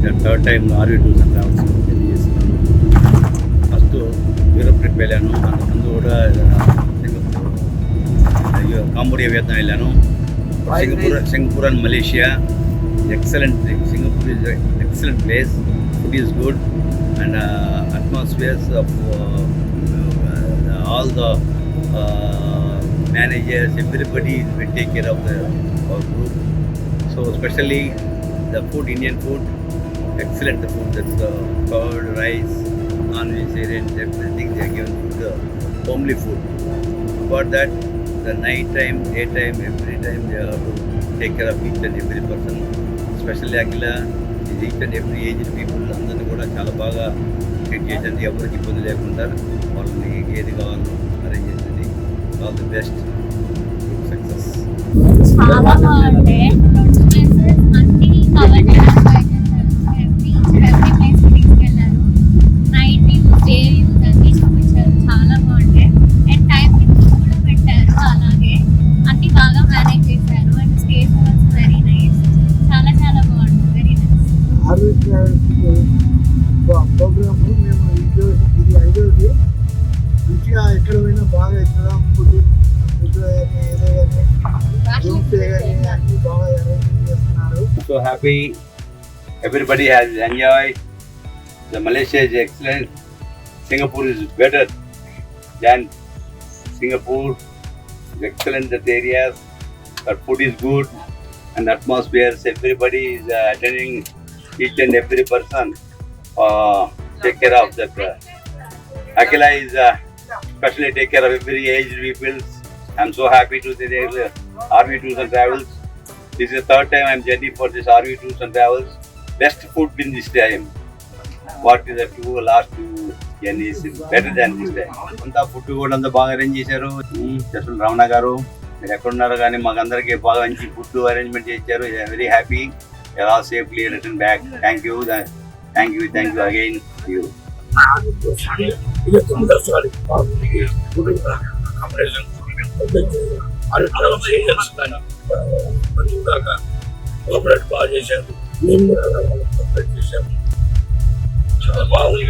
the third time RV2s and travels journey చేస్తున్నాను. First Europe trip వెళ్ళాను, అంతకుముందు కూడా కాంబోడియా వియత్నాం వెళ్ళాను. Singapore and Malaysia excellent. Singapore is an excellent place. Food is good and atmospheres of all the managers, everybody will take care of our group. So especially the food, Indian food, excellent food. That's curd, rice, non-vegetarian, everything they are given food, homely food. About that, the night time, daytime, every time they have to take care of each and every person. Specially Akhila each and every aged people అందరినీ కూడా చాలా బాగా treat చేసింది. ఎవరికి ఇబ్బంది లేకుండా వాళ్ళని ఏది కావాలో అరేంజ్ చేసింది. All the best, good success. చాలా బాగుండే ప్లేసెస్ అన్ని కవర్ చేశారు. ఎవ్రీ ప్లేస్ తీసుకెళ్లారు. నైట్ వ్యూస్, డే వ్యూస్ అన్ని చూపించారు. చాలా బాగుండే అండ్ టైం కూడా పెట్టారు. అలాగే అన్ని బాగా మేనేజ్ చేశారు and stays was very nice. చాలా చాలా బాగుంది, very nice. RV travels programme మేము ఇది 5వది. మంచిగా ఎక్కడ పోయినా బాగా ఎక్కడ ఫుడ్ కానీ ఏదో కానీ రూమ్స్ కానీ అన్ని బాగా అరేంజ్ చేస్తున్నారు. So happy, everybody has enjoyed. The Malaysia is excellent. Singapore is better than Singapore. It's excellent that areas. The food is good. And atmospheres, everybody is attending, each and every person take care of that. Akila is especially take care of every aged people. I'm so happy to say RV2s and travels. This is the third time I'm journeying for this RV2s and travels. Best food in this time. What is the last two journeys is better than this time. Anta food కూడా అంతా బాగా arrange చేశారు. జస్టుల్ రమణ గారు మీరు ఎక్కడున్నారో కానీ మాకు అందరికీ బాగా మంచి ఫుడ్ అరేంజ్మెంట్ చేశారు. Very happy. You are all safely return back. Thank you again. You బాగా చేశారు. చాలా బాగుంది.